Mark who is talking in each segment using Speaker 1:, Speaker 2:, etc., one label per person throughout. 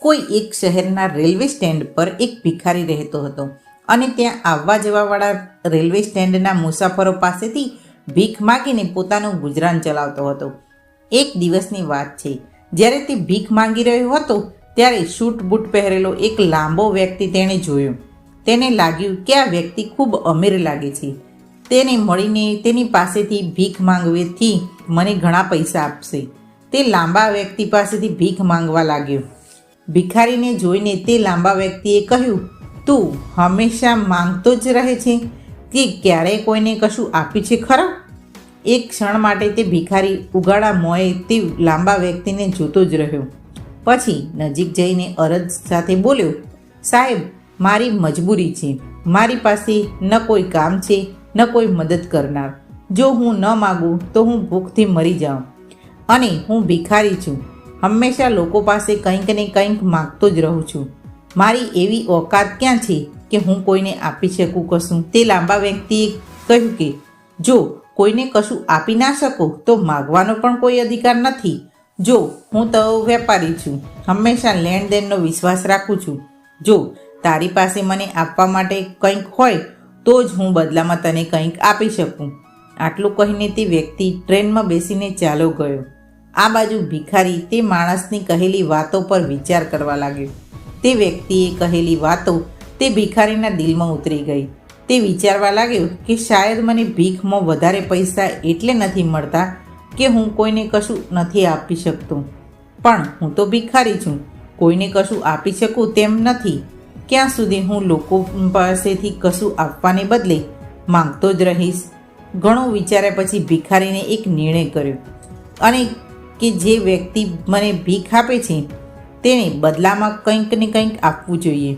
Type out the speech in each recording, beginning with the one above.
Speaker 1: કોઈ એક શહેરના રેલવે સ્ટેન્ડ પર એક ભિખારી રહેતો હતો અને ત્યાં આવવા જવાવાળા રેલવે સ્ટેન્ડના મુસાફરો પાસેથી ભીખ માગીને પોતાનું ગુજરાન ચલાવતો હતો. એક દિવસની વાત છે, જ્યારે તે ભીખ માંગી રહ્યો હતો ત્યારે શૂટ બૂટ પહેરેલો એક લાંબો વ્યક્તિ તેણે જોયો. તેને લાગ્યું કે આ વ્યક્તિ ખૂબ અમીર લાગે છે. તેને મળીને તેની પાસેથી ભીખ માંગવાથી મને ઘણા પૈસા આપશે. તે લાંબા વ્યક્તિ પાસેથી ભીખ માંગવા લાગ્યો. ભિખારીને જોઈને તે લાંબા વ્યક્તિએ કહ્યું, તું હંમેશા માંગતો જ રહે છે કે ક્યારેય કોઈને કશું આપ્યું છે ખરા? એક ક્ષણ માટે તે ભિખારી ઉગાડા મોંએ તે લાંબા વ્યક્તિને જોતો જ રહ્યો. પછી નજીક જઈને અરજ સાથે બોલ્યો, સાહેબ, મારી મજબૂરી છે. મારી પાસે ન કોઈ કામ છે, ન કોઈ મદદ કરનાર. જો હું ન માગું તો હું ભૂખથી મરી જાઉં અને હું ભિખારી છું. હંમેશા લોકો પાસે કંઈક ને કંઈક માગતો જ રહું છું. મારી એવી ઓકાત ક્યાં છે કે હું કોઈને આપી શકું કશું? તે લાંબા વ્યક્તિએ કહ્યું કે જો કોઈને કશું આપી ના શકો તો માગવાનો પણ કોઈ અધિકાર નથી. જો હું તો વેપારી છું, હંમેશા લેણદેણનો વિશ્વાસ રાખું છું. જો તારી પાસે મને આપવા માટે કંઈક હોય તો જ હું બદલામાં તને કંઈક આપી શકું. આટલું કહીને તે વ્યક્તિ ટ્રેનમાં બેસીને ચાલ્યો ગયો. આ બાજુ ભિખારી તે માણસની કહેલી વાતો પર વિચાર કરવા લાગ્યો. તે વ્યક્તિએ કહેલી વાતો તે ભિખારીના દિલમાં ઉતરી ગઈ. તે વિચારવા લાગ્યો કે શાયદ મને ભીખમાં વધારે પૈસા એટલે નથી મળતા કે હું કોઈને કશું નથી આપી શકતો, પણ હું તો ભિખારી છું, કોઈને કશું આપી શકું તેમ નથી. ક્યાં સુધી હું લોકો પાસેથી કશું આપવાને બદલે માંગતો જ રહીશ? ઘણું વિચાર્યા પછી ભિખારીને એક નિર્ણય કર્યો અને કે જે વ્યક્તિ મને ભીખ આપે છે તેને બદલામાં કંઈક ને કંઈક આપવું જોઈએ.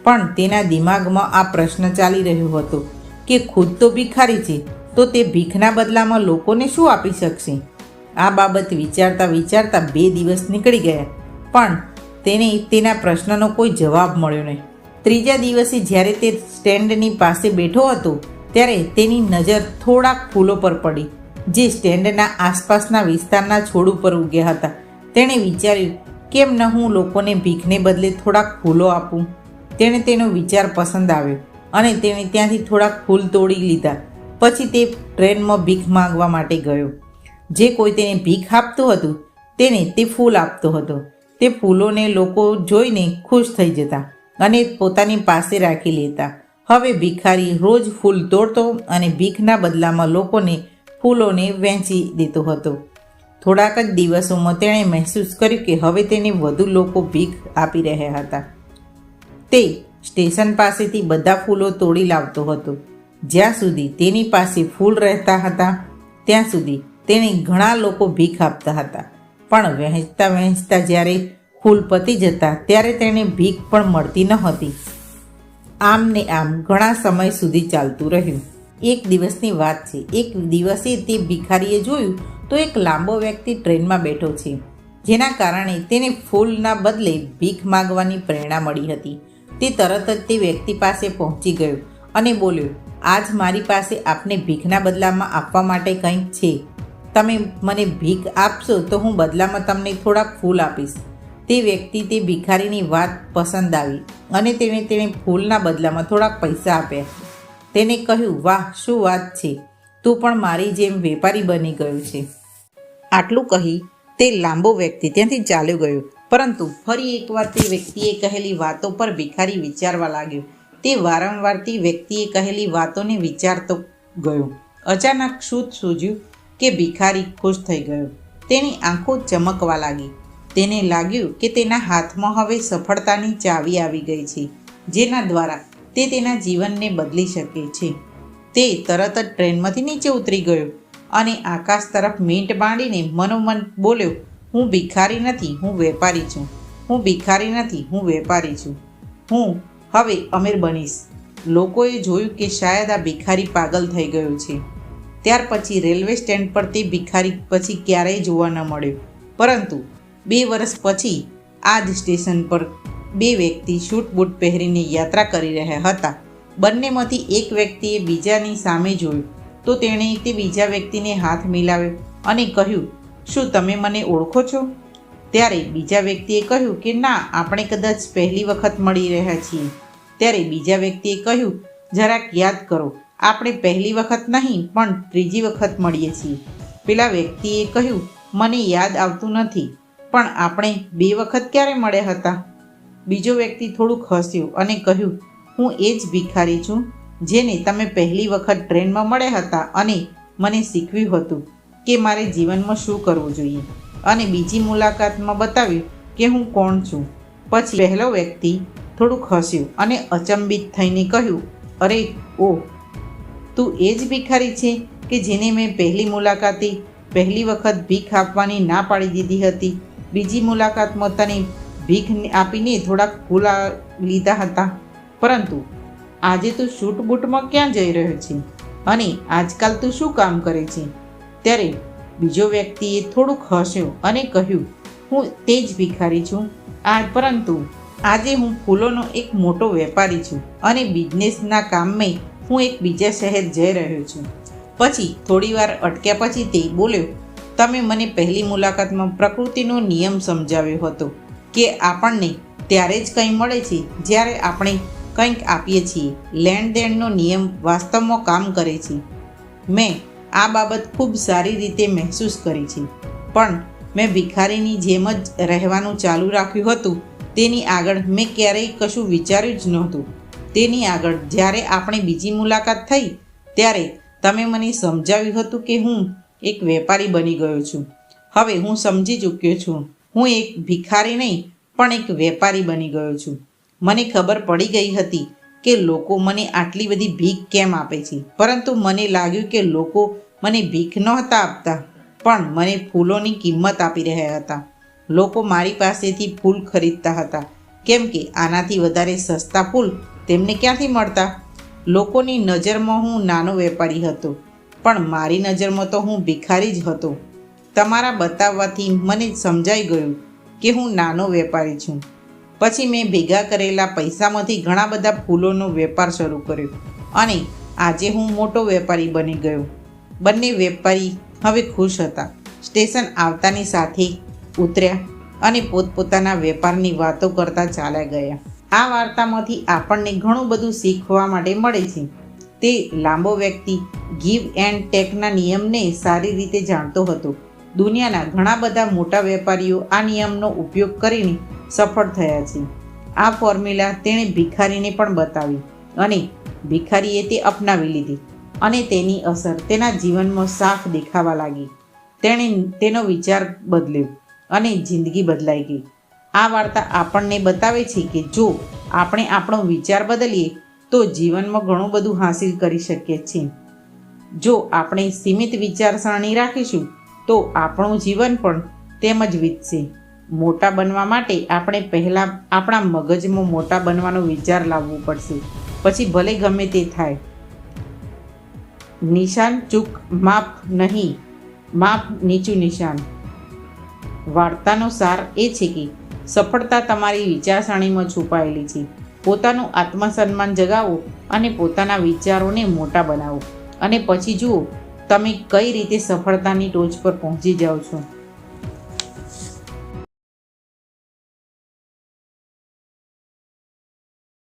Speaker 1: પણ તેના દિમાગમાં આ પ્રશ્ન ચાલી રહ્યો હતો કે ખુદ તો ભિખારી છે તો તે ભીખના બદલામાં લોકોને શું આપી શકશે? આ બાબત વિચારતા વિચારતા 2 દિવસ નીકળી ગયા, પણ તેને તેના પ્રશ્નનો કોઈ જવાબ મળ્યો નહીં. ત્રીજા દિવસે જ્યારે તે સ્ટેન્ડની પાસે બેઠો હતો ત્યારે તેની નજર થોડાક ફૂલો પર પડી જે સ્ટેન્ડના આસપાસના વિસ્તારના છોડ ઉપર ઉગ્યા હતા. તેણે વિચાર્યું, કેમ ન હું લોકોને ભીખને બદલે થોડાક ફૂલો આપું? તેણે તેનો વિચાર પસંદ આવ્યો અને તેણે ત્યાંથી થોડાક ફૂલ તોડી લીધા. પછી તે ટ્રેનમાં ભીખ માંગવા માટે ગયો. જે કોઈ તેને ભીખ આપતું હતું તેને તે ફૂલ આપતો હતો. તે ફૂલોને લોકો જોઈને ખુશ થઈ જતા અને પોતાની પાસે રાખી લેતા. હવે ભિખારી રોજ ફૂલ તોડતો અને ભીખના બદલામાં લોકોને ફૂલોને વહેંચી દેતો હતો. થોડાક જ દિવસોમાં તેણે મહેસૂસ કર્યું કે હવે તેને વધુ લોકો ભીખ આપી રહ્યા હતા. તે સ્ટેશન પાસેથી બધા ફૂલો તોડી લાવતો હતો. જ્યાં સુધી તેની પાસે ફૂલ રહેતા હતા ત્યાં સુધી તેને ઘણા લોકો ભીખ આપતા હતા. પણ વહેંચતા વહેંચતા જ્યારે ફૂલ પતી જતા ત્યારે તેને ભીખ પણ મળતી ન હતી. આમ ને આમ ઘણા સમય સુધી ચાલતું રહ્યું. એક દિવસની વાત છે. એક દિવસે તે ભિખારીએ જોયું તો એક લાંબો વ્યક્તિ ટ્રેનમાં બેઠો છે, જેના કારણે તેને ફૂલના બદલે ભીખ માગવાની પ્રેરણા મળી હતી. તે તરત જ તે વ્યક્તિ પાસે પહોંચી ગયો અને બોલ્યો, આજ મારી પાસે આપને ભીખના બદલામાં આપવા માટે કંઈક છે. તમે મને ભીખ આપશો તો હું બદલામાં તમને થોડાક ફૂલ આપીશ. તે વ્યક્તિ તે ભિખારીની વાત પસંદ આવી અને તેણે ફૂલના બદલામાં થોડાક પૈસા આપ્યા. તેને કહ્યું, વાહ, શું વાત છે, તું પણ મારી જેમ વેપારી બની ગયો છે. આટલું કહી તે લાંબો વ્યક્તિ ત્યાંથી ચાલ્યો ગયો. પરંતુ ફરી એકવાર તે વ્યક્તિએ કહેલી વાતો પર ભિખારી વિચારવા લાગ્યો. તે વારંવાર તે વ્યક્તિએ કહેલી વાતોને વિચારતો ગયો. અચાનક શું સૂઝ્યું કે ભિખારી ખુશ થઈ ગયો. તેની આંખો ચમકવા લાગી. તેને લાગ્યું કે તેના હાથમાં હવે સફળતાની ચાવી આવી ગઈ છે, જેના દ્વારા તે તેના જીવનને બદલી શકે છે. તે તરત જ ટ્રેનમાંથી નીચે ઉતરી ગયો અને આકાશ તરફ મીંટ માંડીને મનોમન બોલ્યો, હું ભિખારી નથી, હું વેપારી છું. હું ભિખારી નથી, હું વેપારી છું. હું હવે અમીર બનીશ. લોકોએ જોયું કે શાયદ આ ભિખારી પાગલ થઈ ગયો છે. ત્યાર પછી રેલવે સ્ટેન્ડ પર તે ભિખારી પછી ક્યારેય જોવા ન મળ્યો. પરંતુ 2 વર્ષ પછી આ જ સ્ટેશન પર 2 વ્યક્તિ શૂટ બૂટ પહેરીને યાત્રા કરી રહ્યા હતા. બંનેમાંથી એક વ્યક્તિએ બીજાની સામે જોયું તો તેણે તે બીજા વ્યક્તિને હાથ મિલાવ્યો અને કહ્યું, શું તમે મને ઓળખો છો? ત્યારે બીજા વ્યક્તિએ કહ્યું કે ના, આપણે કદાચ પહેલી વખત મળી રહ્યા છીએ. ત્યારે બીજા વ્યક્તિએ કહ્યું, જરાક યાદ કરો, આપણે પહેલી વખત નહીં પણ ત્રીજી વખત મળીએ છીએ. પેલા વ્યક્તિએ કહ્યું, મને યાદ આવતું નથી, પણ આપણે 2 વખત ક્યારે મળ્યા હતા? બીજો વ્યક્તિ થોડુંક હસ્યો અને કહ્યું, હું એ જ ભિખારી છું જેને તમે પહેલી વખત ટ્રેનમાં મળ્યા હતા અને મને શીખવ્યું હતું કે મારે જીવનમાં શું કરવું જોઈએ, અને બીજી મુલાકાતમાં બતાવ્યું કે હું કોણ છું. પછી પહેલો વ્યક્તિ થોડુંક હસ્યો અને અચંબિત થઈને કહ્યું, અરે ઓહ, તું એ જ ભિખારી છે કે જેને મેં પહેલી મુલાકાતે પહેલી વખત ભીખ આપવાની ના પાડી દીધી હતી. બીજી મુલાકાતમાં તને ભીખ આપીને થોડાક ફૂલ લીધા હતા, પરંતુ આજે તું શૂટ બૂટમાં ક્યાં જઈ રહ્યો છે અને આજકાલ તું શું કામ કરે છે? ત્યારે બીજો વ્યક્તિએ થોડુંક હસ્યો અને કહ્યું, હું તે જ ભિખારી છું, પરંતુ આજે હું ફૂલોનો એક મોટો વેપારી છું અને બિઝનેસના કામમાં હું એક બીજા શહેર જઈ રહ્યો છું. પછી થોડીવાર અટક્યા પછી તે બોલ્યો, તમે મને પહેલી મુલાકાતમાં પ્રકૃતિનો નિયમ સમજાવ્યો હતો કે આપણને ત્યારે જ કંઈ મળે છે જ્યારે આપણે કંઈક આપીએ છીએ. લેણ દેણનો નિયમ વાસ્તવમાં કામ કરે છે. મેં આ બાબત ખૂબ સારી રીતે મહેસૂસ કરી છે, પણ મેં ભિખારીની જેમ જ રહેવાનું ચાલુ રાખ્યું હતું. તેની આગળ મેં ક્યારેય કશું વિચાર્યું જ નહોતું. તેની આગળ જ્યારે આપણે બીજી મુલાકાત થઈ ત્યારે તમે મને સમજાવ્યું હતું કે હું એક વેપારી બની ગયો છું. હવે હું સમજી ચૂક્યો છું, હું એક ભિખારી નહીં પણ એક વેપારી બની ગયો છું. મને ખબર પડી ગઈ હતી કે લોકો મને આટલી બધી ભીખ કેમ આપે છે, પરંતુ મને લાગ્યું કે લોકો મને ભીખ નહોતા આપતા, પણ મને ફૂલોની કિંમત આપી રહ્યા હતા. લોકો મારી પાસેથી ફૂલ ખરીદતા હતા, કેમ કે આનાથી વધારે સસ્તા ફૂલ તેમને ક્યાંથી મળતા. લોકોની નજરમાં હું નાનો વેપારી હતો, પણ મારી નજરમાં તો હું ભિખારી જ હતો. તમારા બતાવવાથી મને સમજાઈ ગયું કે હું નાનો વેપારી છું. પછી મેં ભેગા કરેલા પૈસામાંથી ઘણા બધા ફૂલોનો વેપાર શરૂ કર્યો અને આજે હું મોટો વેપારી બની ગયો. બંને વેપારી હવે ખુશ હતા. સ્ટેશન આવતાની સાથે ઉતર્યા અને પોતપોતાના વેપારની વાતો કરતા ચાલ્યા ગયા. આ વાર્તામાંથી આપણને ઘણું બધું શીખવા માટે મળે છે. તે લાંબો વ્યક્તિ ગીવ એન્ડ ટેકના નિયમને સારી રીતે જાણતો હતો. દુનિયાના ઘણા બધા મોટા વેપારીઓ આ નિયમનો ઉપયોગ કરીને સફળ થયા છે. આ ફોર્મ્યુલા તેણે ભિખારીને પણ બતાવી અને ભિખારીએ તે અપનાવી લીધી અને તેની અસર તેના જીવનમાં સાફ દેખાવા લાગી. તેણે તેનો વિચાર બદલ્યો અને જિંદગી બદલાઈ ગઈ. આ વાર્તા આપણને બતાવે છે કે જો આપણે આપણો વિચાર બદલીએ તો જીવનમાં ઘણું બધું હાંસિલ કરી શકીએ છીએ. જો આપણે સીમિત વિચારસરણી રાખીશું તો આપણું જીવન પણ તેમ જ વીતશે. મોટા બનવા માટે આપણે પહેલાં આપણા મગજમાં મોટા બનવાનો વિચાર લાવવો પડશે, પછી ભલે ગમે તે થાય. નિશાન ચૂક માપ નહીં, માપ નીચું નિશાન. વાર્તાનો સાર એ છે કે સફળતા તમારી વિચારસરણીમાં છુપાયેલી છે. પોતાનું આત્મસન્માન જગાવો અને પોતાના વિચારોને મોટા બનાવો, અને પછી જુઓ તમે કઈ રીતે સફળતાની ટોચ પર પહોંચી જાઓ છો.